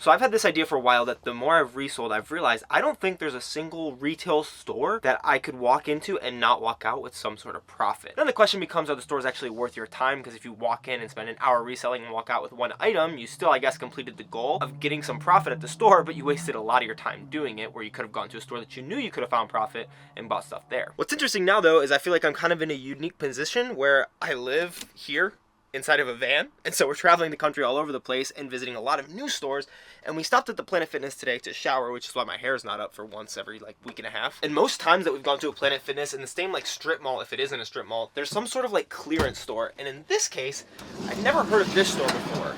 So I've had this idea for a while that the more I've resold, I've realized I don't think there's a single retail store that I could walk into and not walk out with some sort of profit. Then the question becomes, are the stores actually worth your time? Because if you walk in and spend an hour reselling and walk out with one item, you still, I guess, completed the goal of getting some profit at the store, but you wasted a lot of your time doing it, where you could have gone to a store that you knew you could have found profit and bought stuff there. What's interesting now, though, is I feel like I'm kind of in a unique position where I live here inside of a van, and so we're traveling the country all over the place and visiting a lot of new stores. And we stopped at the Planet Fitness today to shower, which is why my hair is not up for once every like week and a half. And most times that we've gone to a Planet Fitness in the same like strip mall, if it isn't a strip mall, there's some sort of like clearance store. And in this case, I've never heard of this store before.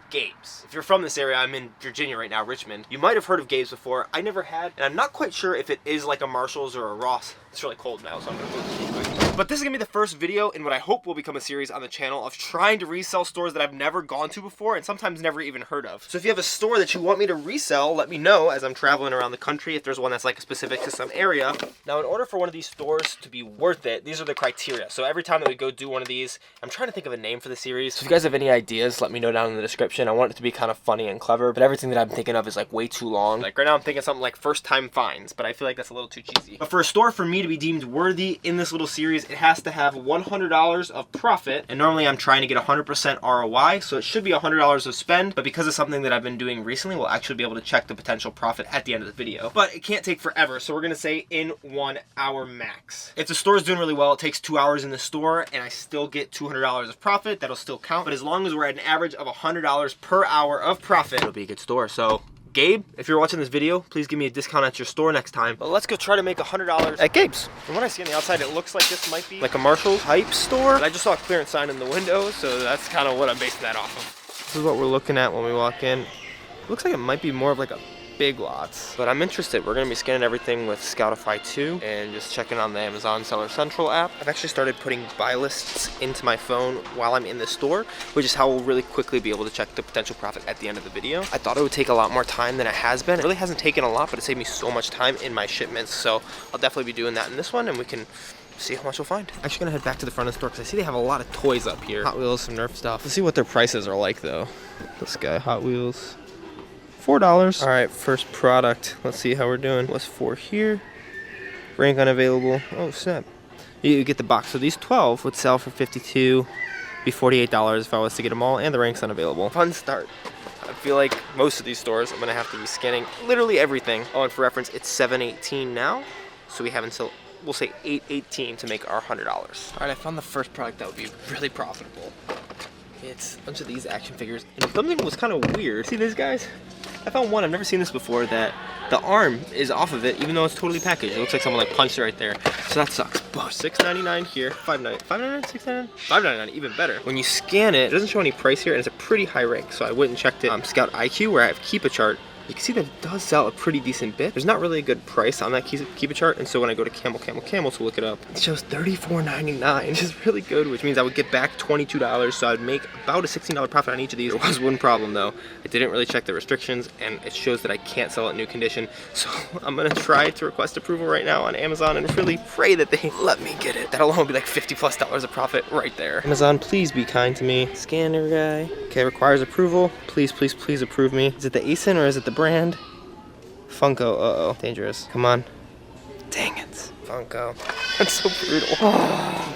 Gabe's. If you're from this area, I'm in Virginia right now, Richmond. You might have heard of Gabe's before. I never had, and I'm not quite sure if it is like a Marshall's or a Ross. It's really cold now, so I'm gonna put this real quick. But this is gonna be the first video in what I hope will become a series on the channel of trying to resell stores that I've never gone to before and sometimes never even heard of. So if you have a store that you want me to resell, let me know as I'm traveling around the country if there's one that's like specific to some area. Now, in order for one of these stores to be worth it, these are the criteria. So every time that we go do one of these, I'm trying to think of a name for the series. So if you guys have any ideas, let me know down in the description. I want it to be kind of funny and clever, but everything that I'm thinking of is like way too long. Like right now I'm thinking something like first time finds, but I feel like that's a little too cheesy. But for a store for me to be deemed worthy in this little series, it has to have $100 of profit, and normally I'm trying to get 100% ROI, so it should be $100 of spend, but because of something that I've been doing recently, we'll actually be able to check the potential profit at the end of the video. But it can't take forever, so we're gonna say in 1 hour max. If the store is doing really well, it takes 2 hours in the store, and I still get $200 of profit, that'll still count. But as long as we're at an average of $100 per hour of profit, it'll be a good store. So Gabe, if you're watching this video, please give me a discount at your store next time. But let's go try to make $100 at Gabe's. From what I see on the outside, it looks like this might be like a Marshall type store. But I just saw a clearance sign in the window, so that's kind of what I'm basing that off of. This is what we're looking at when we walk in. It looks like it might be more of like a Big Lots, but I'm interested. We're gonna be scanning everything with Scoutify 2 and just checking on the Amazon Seller Central app. I've actually started putting buy lists into my phone while I'm in the store, which is how we'll really quickly be able to check the potential profit at the end of the video. I thought it would take a lot more time than it has been. It really hasn't taken a lot, but it saved me so much time in my shipments, so I'll definitely be doing that in this one, and we can see how much we'll find. I'm actually gonna head back to the front of the store because I see they have a lot of toys up here. Hot Wheels, some Nerf stuff. Let's see what their prices are like though. This guy, Hot Wheels, $4. All right, first product. Let's see how we're doing. What's 4 here? Rank unavailable. Oh snap! You get the box. So these 12 would sell for $52, be $48 if I was to get them all, and the rank's unavailable. Fun start. I feel like most of these stores I'm gonna have to be scanning literally everything. Oh, and for reference, it's $7.18 now, so we have until, we'll say $8.18 to make our $100. All right, I found the first product that would be really profitable. It's a bunch of these action figures, and something was kind of weird. See these guys? I found one, I've never seen this before, that the arm is off of it even though it's totally packaged. It looks like someone like punched it right there. So that sucks. But $6.99 here, $5.99, $6.99, $5.99, even better. When you scan it, it doesn't show any price here, and it's a pretty high rank, so I went and checked it. Scout IQ, where I have Keep a Chart. You can see that it does sell a pretty decent bit. There's not really a good price on that Keep a Chart, and so when I go to Camel to look it up, it shows $34.99, which is really good, which means I would get back $22, so I'd make about a $16 profit on each of these. There was one problem though. I didn't really check the restrictions, and it shows that I can't sell it new condition, so I'm gonna try to request approval right now on Amazon and really pray that they let me get it. That alone would be like $50+ of profit right there. Amazon, please be kind to me. Scanner guy. Okay, requires approval. Please, please, please approve me. Is it the ASIN or is it the brand? Funko, uh-oh, dangerous. Come on. Dang it. Funko. That's so brutal.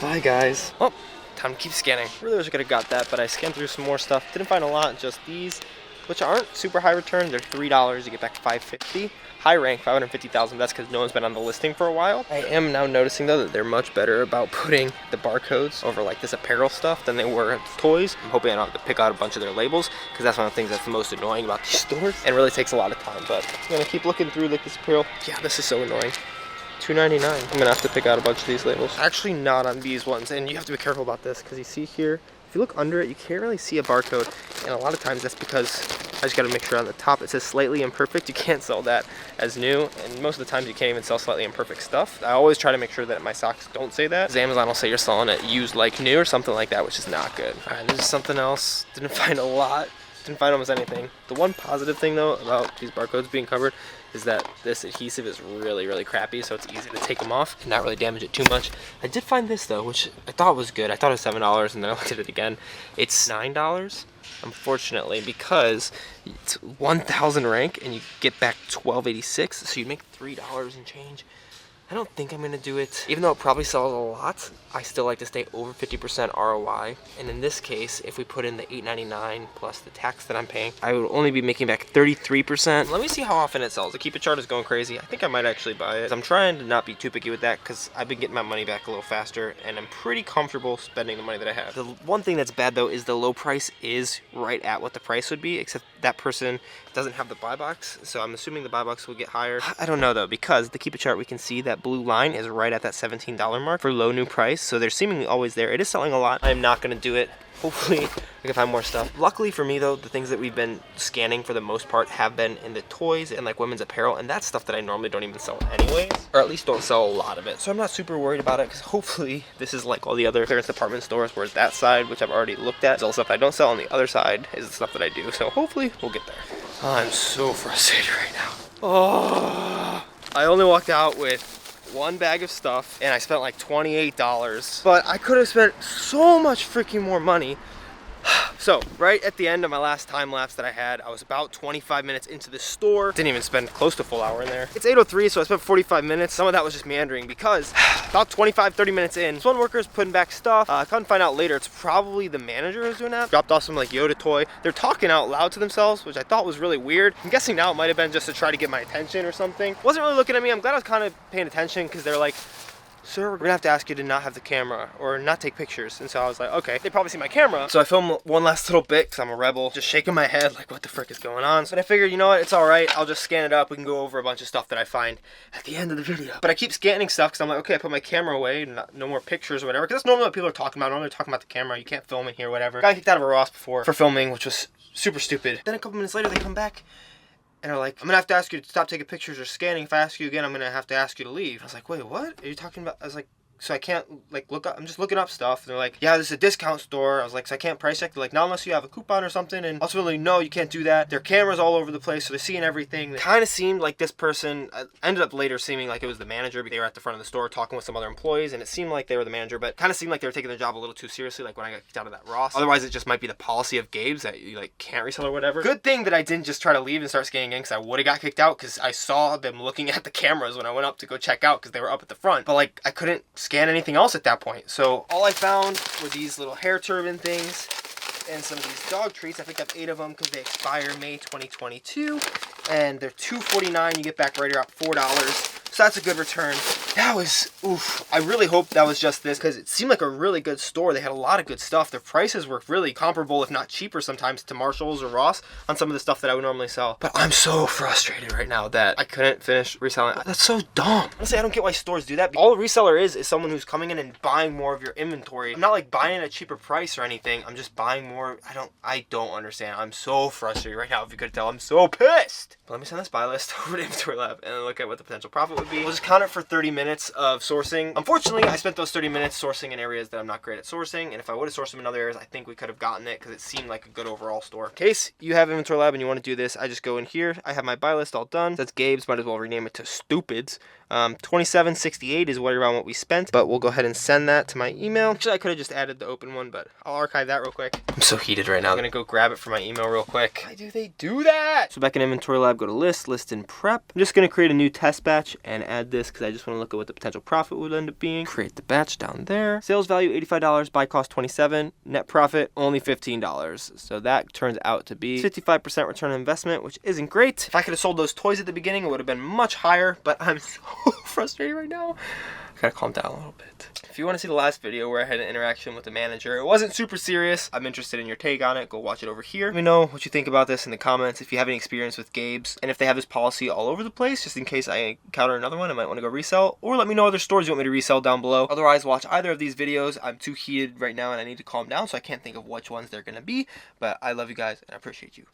Bye, guys. Oh, time to keep scanning. Really wish I could have got that, but I scanned through some more stuff. Didn't find a lot, just these, which aren't super high return. They're $3, you get back $5.50. High rank, 550,000. That's because no one's been on the listing for a while. I am now noticing though that they're much better about putting the barcodes over like this apparel stuff than they were toys. I'm hoping I don't have to pick out a bunch of their labels, because that's one of the things that's the most annoying about these stores, and really takes a lot of time. But I'm gonna keep looking through like this apparel. Yeah, this is so annoying. $2.99. I'm gonna have to pick out a bunch of these labels. Actually not on these ones, and you have to be careful about this, because you see here, if you look under it, you can't really see a barcode, and a lot of times that's because I just gotta make sure on the top it says slightly imperfect. You can't sell that as new, and most of the times you can't even sell slightly imperfect stuff. I always try to make sure that my socks don't say that, because Amazon will say you're selling it used like new or something like that, which is not good. All right, this is something else. Didn't find a lot. Didn't find almost anything. The one positive thing though about these barcodes being covered is that this adhesive is really, really crappy, so it's easy to take them off and not really damage it too much. I did find this though, which I thought was good. I thought it was $7, and then I looked at it again. It's $9. unfortunately, because it's 1,000 rank and you get back 1286, so you make $3 and change. I don't think I'm gonna do it. Even though it probably sells a lot, I still like to stay over 50% ROI. And in this case, if we put in the $8.99 plus the tax that I'm paying, I would only be making back 33%. Let me see how often it sells. The Keep It chart is going crazy. I think I might actually buy it. I'm trying to not be too picky with that because I've been getting my money back a little faster and I'm pretty comfortable spending the money that I have. The one thing that's bad though is the low price is right at what the price would be, except that person doesn't have the buy box. So I'm assuming the buy box will get higher. I don't know though, because the Keep It chart, we can see that blue line is right at that $17 mark for low new price, so they're seemingly always there. It is selling a lot. I'm not going to do it. Hopefully we can find more stuff. Luckily for me though, the things that we've been scanning for the most part have been in the toys and like women's apparel, and that's stuff that I normally don't even sell anyways, or at least don't sell a lot of it. So I'm not super worried about it because hopefully this is like all the other clearance department stores, whereas that side, which I've already looked at, is all the stuff I don't sell, on the other side is the stuff that I do. So hopefully we'll get there. Oh, I'm so frustrated right now. Oh, I only walked out with one bag of stuff and I spent like $28, but I could have spent so much freaking more money. So right at the end of my last time lapse that I had, I was about 25 minutes into the store. Didn't even spend close to a full hour in there. It's 8:03, so I spent 45 minutes. Some of that was just meandering because about 25-30 minutes in, this one worker's putting back stuff. I come to find out later it's probably the manager who's doing that. Dropped off some like Yoda toy. They're talking out loud to themselves, which I thought was really weird. I'm guessing now it might have been just to try to get my attention or something. Wasn't really looking at me. I'm glad I was kind of paying attention because they're like, "Sir, we're gonna have to ask you to not have the camera or not take pictures." And so I was like, okay, they probably see my camera. So I filmed one last little bit because I'm a rebel, just shaking my head like, what the frick is going on? But I figured, you know what, it's all right. I'll just scan it up. We can go over a bunch of stuff that I find at the end of the video. But I keep scanning stuff because I'm like, okay, I put my camera away, no more pictures or whatever. Because that's normally what people are talking about. Normally they're talking about the camera. You can't film in here, whatever. Got kicked out of a Ross before for filming, which was super stupid. Then a couple minutes later, they come back and are like, "I'm gonna have to ask you to stop taking pictures or scanning. If I ask you again, I'm gonna have to ask you to leave." I was like, wait, what are you talking about? I was like, so I can't like look up, I'm just looking up stuff. And they're like, "Yeah, this is a discount store." I was like, so I can't price check? They're like, "Not unless you have a coupon or something." And ultimately, no, you can't do that. Their cameras all over the place, so they're seeing everything. It kind of seemed like this person, ended up later seeming like it was the manager. They were at the front of the store talking with some other employees, and it seemed like they were the manager, but kind of seemed like they were taking their job a little too seriously, like when I got kicked out of that Ross. Otherwise, it just might be the policy of Gabe's that you like can't resell or whatever. Good thing that I didn't just try to leave and start scanning in, because I would have got kicked out, because I saw them looking at the cameras when I went up to go check out, because they were up at the front. But like, I couldn't scan anything else at that point. So all I found were these little hair turban things and some of these dog treats. I think I have 8 of them because they expire May 2022, and they're $2.49. You get back right around $4. So that's a good return. That was, oof. I really hope that was just this because it seemed like a really good store. They had a lot of good stuff. Their prices were really comparable, if not cheaper sometimes, to Marshall's or Ross on some of the stuff that I would normally sell. But I'm so frustrated right now that I couldn't finish reselling. That's so dumb. Honestly, I don't get why stores do that. All a reseller is someone who's coming in and buying more of your inventory. I'm not like buying at a cheaper price or anything. I'm just buying more. I don't understand. I'm so frustrated right now. If you could tell, I'm so pissed. But let me send this buy list over to Inventory Lab and look at what the potential profit would be. We'll just count it for 30 minutes of sourcing. Unfortunately, I spent those 30 minutes sourcing in areas that I'm not great at sourcing, and if I would have sourced them in other areas, I think we could have gotten it because it seemed like a good overall store. In case you have Inventory Lab and you want to do this, I just go in here. I have my buy list all done. That's Gabe's. Might as well rename it to Stupids. $27.68 is around what we spent, but we'll go ahead and send that to my email. Actually, I could have just added the open one, but I'll archive that real quick. I'm so heated right now. I'm gonna go grab it from my email real quick. Why do they do that? So back in Inventory Lab, go to list and prep. I'm just gonna create a new test batch and add this because I just want to look at what the potential profit would end up being. Create the batch down there. Sales value $85, buy cost $27, net profit only $15. So that turns out to be 55% return on investment, which isn't great. If I could have sold those toys at the beginning, it would have been much higher, but I'm so frustrated right now. I gotta calm down a little bit. If you want to see the last video where I had an interaction with the manager, it wasn't super serious. I'm interested in your take on it. Go watch it over here. Let me know what you think about this in the comments. If you have any experience with Gabe's, and if they have this policy all over the place, just in case I encounter another one, I might want to go resell. Or let me know other stores you want me to resell down below. Otherwise, watch either of these videos. I'm too heated right now and I need to calm down, so I can't think of which ones they're gonna be. But I love you guys and I appreciate you.